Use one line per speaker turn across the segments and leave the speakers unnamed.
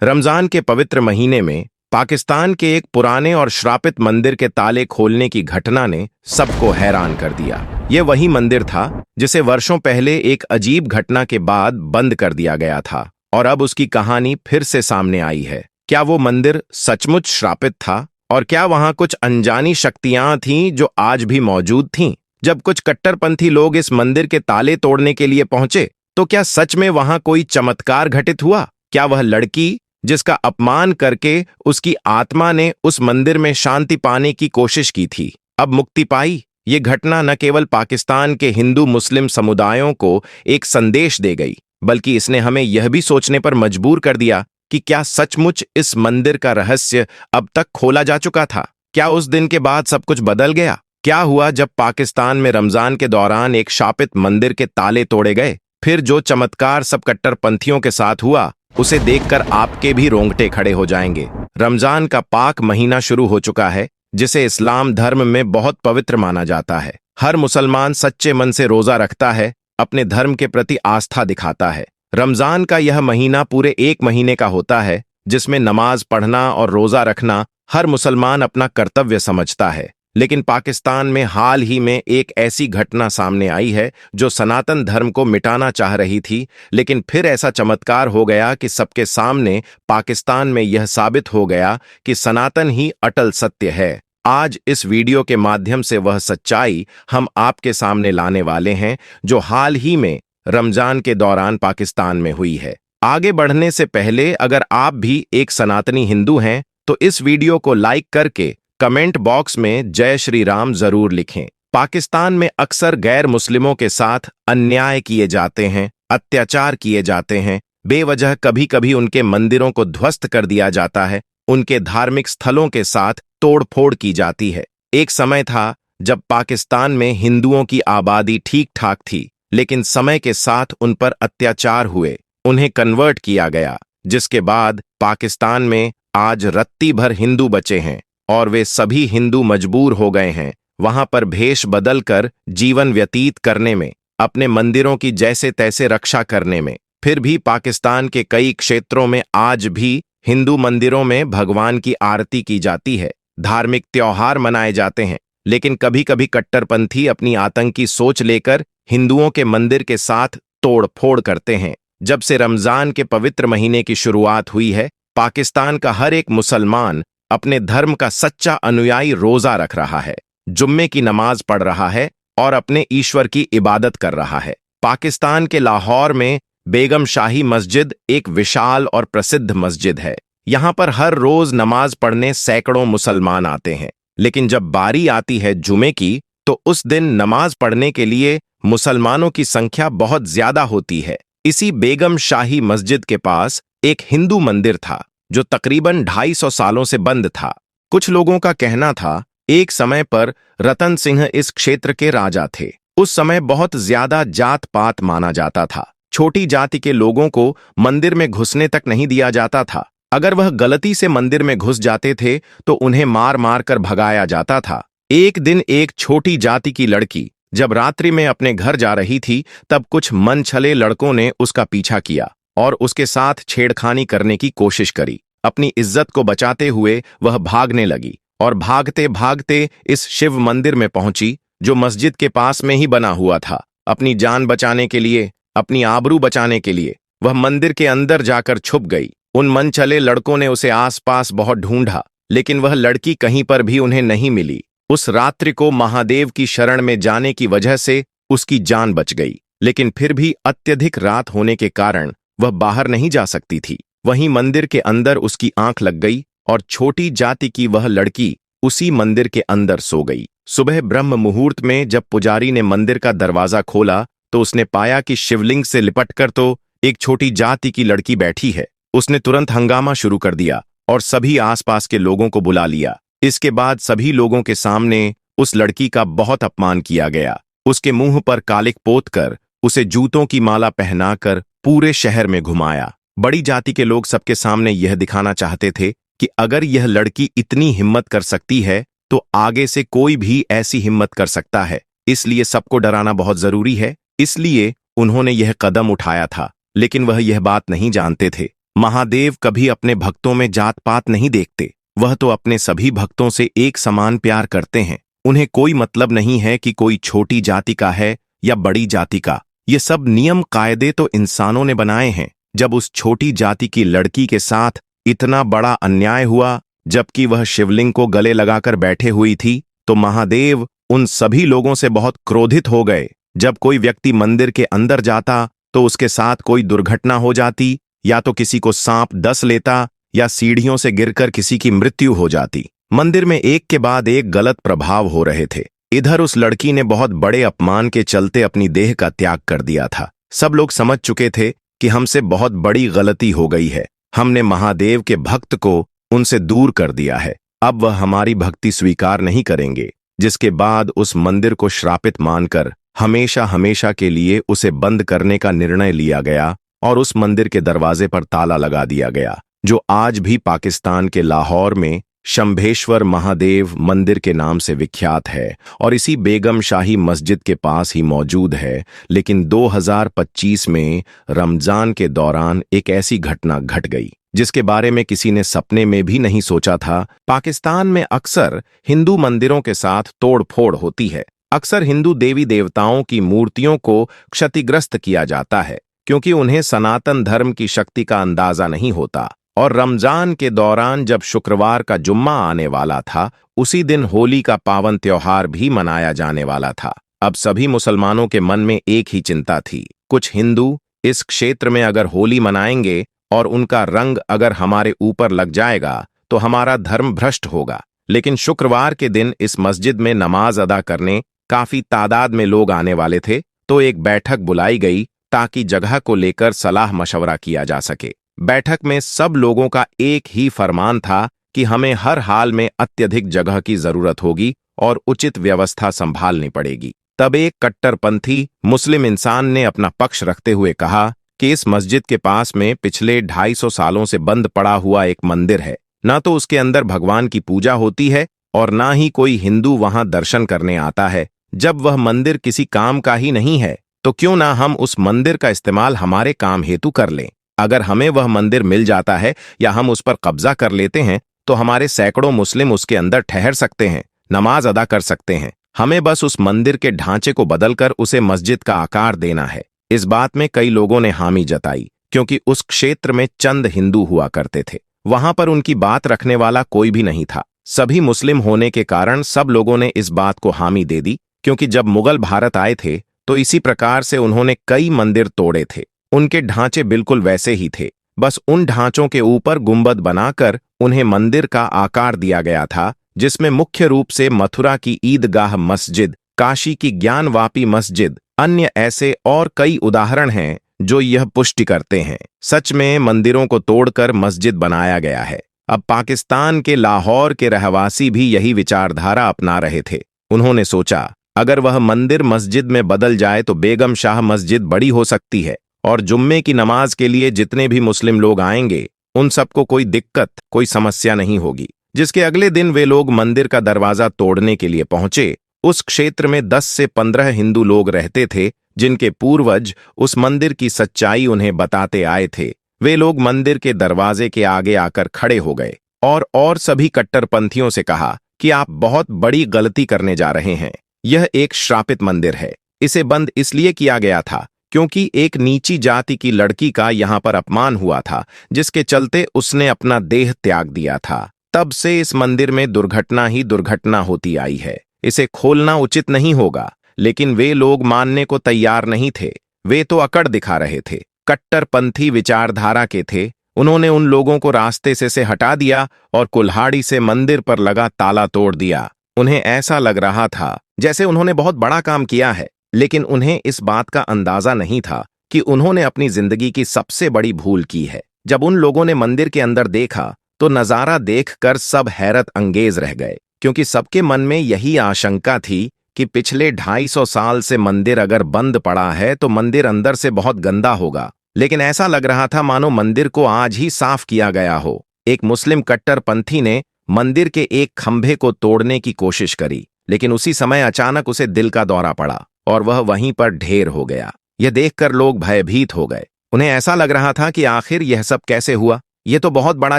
रमजान के पवित्र महीने में पाकिस्तान के एक पुराने और श्रापित मंदिर के ताले खोलने की घटना ने सबको हैरान कर दिया। यह वही मंदिर था जिसे वर्षों पहले एक अजीब घटना के बाद बंद कर दिया गया था और अब उसकी कहानी फिर से सामने आई है। क्या वो मंदिर सचमुच श्रापित था और क्या वहां कुछ अनजानी शक्तियां थीं जो आज भी मौजूद थीं? जब कुछ कट्टरपंथी लोग इस मंदिर के ताले तोड़ने के लिए पहुंचे तो क्या सच में वहां कोई चमत्कार घटित हुआ? क्या वह लड़की जिसका अपमान करके उसकी आत्मा ने उस मंदिर में शांति पाने की कोशिश की थी, अब मुक्ति पाई? ये घटना न केवल पाकिस्तान के हिंदू मुस्लिम समुदायों को एक संदेश दे गई, बल्कि इसने हमें यह भी सोचने पर मजबूर कर दिया कि क्या सचमुच इस मंदिर का रहस्य अब तक खोला जा चुका था? क्या उस दिन के बाद सब कुछ बदल गया? क्या हुआ जब पाकिस्तान में रमजान के दौरान एक शापित मंदिर के ताले तोड़े गए? फिर जो चमत्कार सब कट्टरपंथियों के साथ हुआ, उसे देखकर आपके भी रोंगटे खड़े हो जाएंगे। रमजान का पाक महीना शुरू हो चुका है, जिसे इस्लाम धर्म में बहुत पवित्र माना जाता है। हर मुसलमान सच्चे मन से रोजा रखता है, अपने धर्म के प्रति आस्था दिखाता है। रमजान का यह महीना पूरे एक महीने का होता है, जिसमें नमाज पढ़ना और रोजा रखना हर मुसलमान अपना कर्तव्य समझता है। लेकिन पाकिस्तान में हाल ही में एक ऐसी घटना सामने आई है जो सनातन धर्म को मिटाना चाह रही थी, लेकिन फिर ऐसा चमत्कार हो गया कि सबके सामने पाकिस्तान में यह साबित हो गया कि सनातन ही अटल सत्य है। आज इस वीडियो के माध्यम से वह सच्चाई हम आपके सामने लाने वाले हैं जो हाल ही में रमजान के दौरान पाकिस्तान में हुई है। आगे बढ़ने से पहले अगर आप भी एक सनातनी हिंदू हैं तो इस वीडियो को लाइक करके कमेंट बॉक्स में जय श्री राम जरूर लिखें। पाकिस्तान में अक्सर गैर मुस्लिमों के साथ अन्याय किए जाते हैं, अत्याचार किए जाते हैं, बेवजह कभी कभी उनके मंदिरों को ध्वस्त कर दिया जाता है, उनके धार्मिक स्थलों के साथ तोड़फोड़ की जाती है। एक समय था जब पाकिस्तान में हिंदुओं की आबादी ठीक ठाक थी, लेकिन समय के साथ उन पर अत्याचार हुए, उन्हें कन्वर्ट किया गया, जिसके बाद पाकिस्तान में आज रत्ती भर हिंदू बचे हैं और वे सभी हिंदू मजबूर हो गए हैं वहां पर भेष बदलकर जीवन व्यतीत करने में, अपने मंदिरों की जैसे तैसे रक्षा करने में। फिर भी पाकिस्तान के कई क्षेत्रों में आज भी हिंदू मंदिरों में भगवान की आरती की जाती है, धार्मिक त्योहार मनाए जाते हैं, लेकिन कभी कभी कट्टरपंथी अपनी आतंकी सोच लेकर हिंदुओं के मंदिर के साथ तोड़-फोड़ करते हैं। जब से रमजान के पवित्र महीने की शुरुआत हुई है, पाकिस्तान का हर एक मुसलमान अपने धर्म का सच्चा अनुयायी रोजा रख रहा है, जुम्मे की नमाज पढ़ रहा है और अपने ईश्वर की इबादत कर रहा है। पाकिस्तान के लाहौर में बेगम शाही मस्जिद एक विशाल और प्रसिद्ध मस्जिद है। यहाँ पर हर रोज नमाज पढ़ने सैकड़ों मुसलमान आते हैं, लेकिन जब बारी आती है जुमे की तो उस दिन नमाज पढ़ने के लिए मुसलमानों की संख्या बहुत ज्यादा होती है। इसी बेगम शाही मस्जिद के पास एक हिंदू मंदिर था जो तकरीबन 250 सालों से बंद था। कुछ लोगों का कहना था एक समय पर रतन सिंह इस क्षेत्र के राजा थे। उस समय बहुत ज्यादा जात पात माना जाता था, छोटी जाति के लोगों को मंदिर में घुसने तक नहीं दिया जाता था। अगर वह गलती से मंदिर में घुस जाते थे तो उन्हें मार मार कर भगाया जाता था। एक दिन एक छोटी जाति की लड़की जब रात्रि में अपने घर जा रही थी, तब कुछ मनछले लड़कों ने उसका पीछा किया और उसके साथ छेड़खानी करने की कोशिश करी। अपनी इज्जत को बचाते हुए वह भागने लगी और भागते भागते इस शिव मंदिर में पहुंची जो मस्जिद के पास में ही बना हुआ था। अपनी जान बचाने के लिए, अपनी आबरू बचाने के लिए वह मंदिर के अंदर जाकर छुप गई। उन मनचले लड़कों ने उसे आसपास बहुत ढूंढा, लेकिन वह लड़की कहीं पर भी उन्हें नहीं मिली। उस रात्रि को महादेव की शरण में जाने की वजह से उसकी जान बच गई, लेकिन फिर भी अत्यधिक रात होने के कारण वह बाहर नहीं जा सकती थी। वहीं मंदिर के अंदर उसकी आंख लग गई और छोटी जाति की वह लड़की उसी मंदिर के अंदर सो गई। सुबह ब्रह्म मुहूर्त में जब पुजारी ने मंदिर का दरवाजा खोला तो उसने पाया कि शिवलिंग से लिपटकर तो एक छोटी जाति की लड़की बैठी है। उसने तुरंत हंगामा शुरू कर दिया और सभी आसपास के लोगों को बुला लिया। इसके बाद सभी लोगों के सामने उस लड़की का बहुत अपमान किया गया। उसके मुंह पर कालिक पोतकर उसे जूतों की माला पहनाकर पूरे शहर में घुमाया। बड़ी जाति के लोग सबके सामने यह दिखाना चाहते थे कि अगर यह लड़की इतनी हिम्मत कर सकती है तो आगे से कोई भी ऐसी हिम्मत कर सकता है, इसलिए सबको डराना बहुत जरूरी है। इसलिए उन्होंने यह कदम उठाया था, लेकिन वह यह बात नहीं जानते थे महादेव कभी अपने भक्तों में जात पात नहीं देखते। वह तो अपने सभी भक्तों से एक समान प्यार करते हैं। उन्हें कोई मतलब नहीं है कि कोई छोटी जाति का है या बड़ी जाति का। ये सब नियम कायदे तो इंसानों ने बनाए हैं। जब उस छोटी जाति की लड़की के साथ इतना बड़ा अन्याय हुआ, जबकि वह शिवलिंग को गले लगाकर बैठे हुई थी, तो महादेव उन सभी लोगों से बहुत क्रोधित हो गए। जब कोई व्यक्ति मंदिर के अंदर जाता तो उसके साथ कोई दुर्घटना हो जाती, या तो किसी को सांप डस लेता या सीढ़ियों से गिरकर किसी की मृत्यु हो जाती। मंदिर में एक के बाद एक गलत प्रभाव हो रहे थे। इधर उस लड़की ने बहुत बड़े अपमान के चलते अपनी देह का त्याग कर दिया था। सब लोग समझ चुके थे कि हमसे बहुत बड़ी गलती हो गई है। हमने महादेव के भक्त को उनसे दूर कर दिया है। अब वह हमारी भक्ति स्वीकार नहीं करेंगे। जिसके बाद उस मंदिर को श्रापित मानकर हमेशा हमेशा के लिए उसे बंद करने का निर्णय लिया गया और उस मंदिर के दरवाजे पर ताला लगा दिया गया, जो आज भी पाकिस्तान के लाहौर में शंभेश्वर महादेव मंदिर के नाम से विख्यात है और इसी बेगम शाही मस्जिद के पास ही मौजूद है। लेकिन 2025 में रमजान के दौरान एक ऐसी घटना घट गई जिसके बारे में किसी ने सपने में भी नहीं सोचा था। पाकिस्तान में अक्सर हिंदू मंदिरों के साथ तोड़फोड़ होती है। अक्सर हिंदू देवी देवताओं की मूर्तियों को क्षतिग्रस्त किया जाता है क्योंकि उन्हें सनातन धर्म की शक्ति का अंदाजा नहीं होता। और रमजान के दौरान जब शुक्रवार का जुम्मा आने वाला था, उसी दिन होली का पावन त्योहार भी मनाया जाने वाला था। अब सभी मुसलमानों के मन में एक ही चिंता थी। कुछ हिंदू इस क्षेत्र में अगर होली मनाएंगे और उनका रंग अगर हमारे ऊपर लग जाएगा तो हमारा धर्म भ्रष्ट होगा। लेकिन शुक्रवार के दिन इस मस्जिद में नमाज अदा करने काफी तादाद में लोग आने वाले थे, तो एक बैठक बुलाई गई ताकि जगह को लेकर सलाह मशवरा किया जा सके। बैठक में सब लोगों का एक ही फरमान था कि हमें हर हाल में अत्यधिक जगह की जरूरत होगी और उचित व्यवस्था संभालनी पड़ेगी। तब एक कट्टरपंथी मुस्लिम इंसान ने अपना पक्ष रखते हुए कहा कि इस मस्जिद के पास में पिछले 250 सालों से बंद पड़ा हुआ एक मंदिर है। ना तो उसके अंदर भगवान की पूजा होती है और ना ही कोई हिंदू वहां दर्शन करने आता है। जब वह मंदिर किसी काम का ही नहीं है तो क्यों ना हम उस मंदिर का इस्तेमाल हमारे काम हेतु कर लें। अगर हमें वह मंदिर मिल जाता है या हम उस पर कब्जा कर लेते हैं तो हमारे सैकड़ों मुस्लिम उसके अंदर ठहर सकते हैं, नमाज अदा कर सकते हैं। हमें बस उस मंदिर के ढांचे को बदलकर उसे मस्जिद का आकार देना है। इस बात में कई लोगों ने हामी जताई क्योंकि उस क्षेत्र में चंद हिंदू हुआ करते थे। वहां पर उनकी बात रखने वाला कोई भी नहीं था। सभी मुस्लिम होने के कारण सब लोगों ने इस बात को हामी दे दी, क्योंकि जब मुगल भारत आए थे तो इसी प्रकार से उन्होंने कई मंदिर तोड़े थे। उनके ढांचे बिल्कुल वैसे ही थे, बस उन ढांचों के ऊपर गुंबद बनाकर उन्हें मंदिर का आकार दिया गया था, जिसमें मुख्य रूप से मथुरा की ईदगाह मस्जिद, काशी की ज्ञानवापी मस्जिद, अन्य ऐसे और कई उदाहरण हैं जो यह पुष्टि करते हैं। सच में मंदिरों को तोड़कर मस्जिद बनाया गया है। अब पाकिस्तान के लाहौर के रहवासी भी यही विचारधारा अपना रहे थे। उन्होंने सोचा अगर वह मंदिर मस्जिद में बदल जाए तो बेगम शाह मस्जिद बड़ी हो सकती है और जुम्मे की नमाज के लिए जितने भी मुस्लिम लोग आएंगे उन सबको कोई दिक्कत, कोई समस्या नहीं होगी। जिसके अगले दिन वे लोग मंदिर का दरवाजा तोड़ने के लिए पहुंचे। उस क्षेत्र में 10 से 15 हिंदू लोग रहते थे जिनके पूर्वज उस मंदिर की सच्चाई उन्हें बताते आए थे। वे लोग मंदिर के दरवाजे के आगे आकर खड़े हो गए और सभी कट्टरपंथियों से कहा कि आप बहुत बड़ी गलती करने जा रहे हैं। यह एक श्रापित मंदिर है। इसे बंद इसलिए किया गया था क्योंकि एक नीची जाति की लड़की का यहां पर अपमान हुआ था, जिसके चलते उसने अपना देह त्याग दिया था। तब से इस मंदिर में दुर्घटना ही दुर्घटना होती आई है। इसे खोलना उचित नहीं होगा, लेकिन वे लोग मानने को तैयार नहीं थे। वे तो अकड़ दिखा रहे थे, कट्टरपंथी विचारधारा के थे। उन्होंने उन लोगों को रास्ते से हटा दिया और कुल्हाड़ी से मंदिर पर लगा ताला तोड़ दिया। उन्हें ऐसा लग रहा था जैसे उन्होंने बहुत बड़ा काम किया है, लेकिन उन्हें इस बात का अंदाजा नहीं था कि उन्होंने अपनी जिंदगी की सबसे बड़ी भूल की है। जब उन लोगों ने मंदिर के अंदर देखा तो नजारा देखकर सब हैरत अंगेज रह गए, क्योंकि सबके मन में यही आशंका थी कि पिछले 250 साल से मंदिर अगर बंद पड़ा है तो मंदिर अंदर से बहुत गंदा होगा। लेकिन ऐसा लग रहा था मानो मंदिर को आज ही साफ किया गया हो। एक मुस्लिम कट्टरपंथी ने मंदिर के एक खंभे को तोड़ने की कोशिश करी, लेकिन उसी समय अचानक उसे दिल का दौरा पड़ा और वह वहीं पर ढेर हो गया। यह देखकर लोग भयभीत हो गए। उन्हें ऐसा लग रहा था कि आखिर यह सब कैसे हुआ। ये तो बहुत बड़ा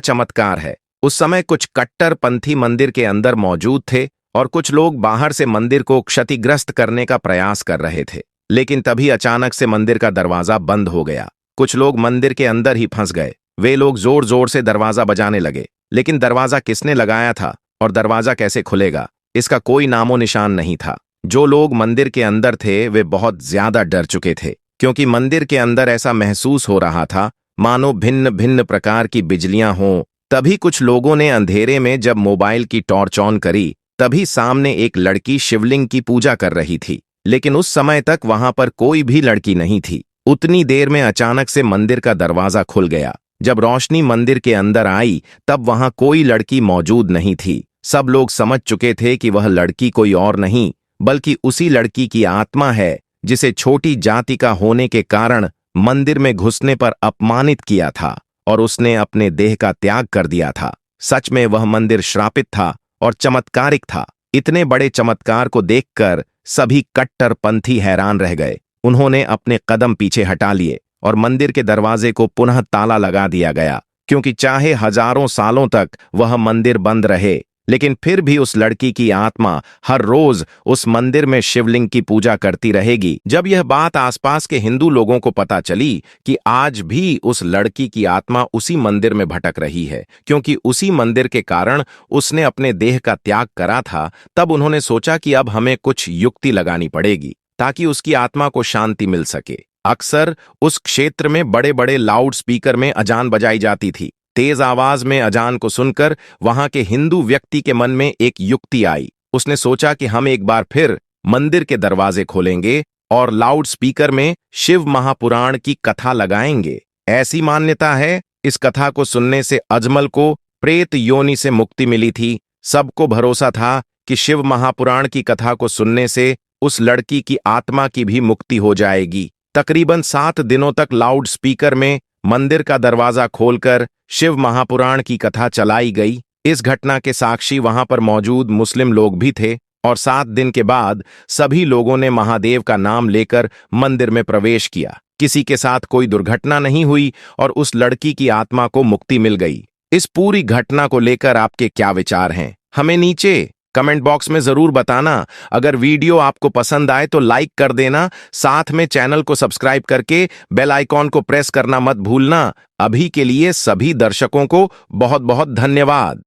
चमत्कार है। उस समय कुछ कट्टरपंथी मंदिर के अंदर मौजूद थे और कुछ लोग बाहर से मंदिर को क्षतिग्रस्त करने का प्रयास कर रहे थे। लेकिन तभी अचानक से मंदिर का दरवाजा बंद हो गया। कुछ लोग मंदिर के अंदर ही फंस गए। वे लोग जोर जोर से दरवाजा बजाने लगे, लेकिन दरवाजा किसने लगाया था और दरवाजा कैसे खुलेगा, इसका कोई नामो निशान नहीं था। जो लोग मंदिर के अंदर थे वे बहुत ज्यादा डर चुके थे, क्योंकि मंदिर के अंदर ऐसा महसूस हो रहा था मानो भिन्न भिन्न प्रकार की बिजलियां हों। तभी कुछ लोगों ने अंधेरे में जब मोबाइल की टॉर्च ऑन करी, तभी सामने एक लड़की शिवलिंग की पूजा कर रही थी। लेकिन उस समय तक वहां पर कोई भी लड़की नहीं थी। उतनी देर में अचानक से मंदिर का दरवाजा खुल गया। जब रोशनी मंदिर के अंदर आई तब वहां कोई लड़की मौजूद नहीं थी। सब लोग समझ चुके थे कि वह लड़की कोई और नहीं बल्कि उसी लड़की की आत्मा है जिसे छोटी जाति का होने के कारण मंदिर में घुसने पर अपमानित किया था और उसने अपने देह का त्याग कर दिया था। सच में वह मंदिर श्रापित था और चमत्कारिक था। इतने बड़े चमत्कार को देखकर सभी कट्टरपंथी हैरान रह गए। उन्होंने अपने कदम पीछे हटा लिए और मंदिर के दरवाजे को पुनः ताला लगा दिया गया, क्योंकि चाहे हजारों सालों तक वह मंदिर बंद रहे, लेकिन फिर भी उस लड़की की आत्मा हर रोज उस मंदिर में शिवलिंग की पूजा करती रहेगी। जब यह बात आसपास के हिंदू लोगों को पता चली कि आज भी उस लड़की की आत्मा उसी मंदिर में भटक रही है, क्योंकि उसी मंदिर के कारण उसने अपने देह का त्याग करा था, तब उन्होंने सोचा कि अब हमें कुछ युक्ति लगानी पड़ेगी ताकि उसकी आत्मा को शांति मिल सके। अक्सर उस क्षेत्र में बड़े बड़े लाउड स्पीकर में अजान बजाई जाती थी। तेज आवाज में अजान को सुनकर वहां के हिंदू व्यक्ति के मन में एक युक्ति आई। उसने सोचा कि हम एक बार फिर मंदिर के दरवाजे खोलेंगे और लाउड स्पीकर में शिव महापुराण की कथा लगाएंगे। ऐसी मान्यता है, इस कथा को सुनने से अजमल को प्रेत योनि से मुक्ति मिली थी। सबको भरोसा था कि शिव महापुराण की कथा को सुनने से उस लड़की की आत्मा की भी मुक्ति हो जाएगी। तकरीबन 7 दिनों तक लाउड स्पीकर में मंदिर का दरवाजा खोलकर शिव महापुराण की कथा चलाई गई। इस घटना के साक्षी वहां पर मौजूद मुस्लिम लोग भी थे और 7 दिन के बाद सभी लोगों ने महादेव का नाम लेकर मंदिर में प्रवेश किया। किसी के साथ कोई दुर्घटना नहीं हुई और उस लड़की की आत्मा को मुक्ति मिल गई। इस पूरी घटना को लेकर आपके क्या विचार हैं, हमें नीचे कमेंट बॉक्स में जरूर बताना। अगर वीडियो आपको पसंद आए तो लाइक कर देना, साथ में चैनल को सब्सक्राइब करके बेल आइकॉन को प्रेस करना मत भूलना। अभी के लिए सभी दर्शकों को बहुत बहुत धन्यवाद।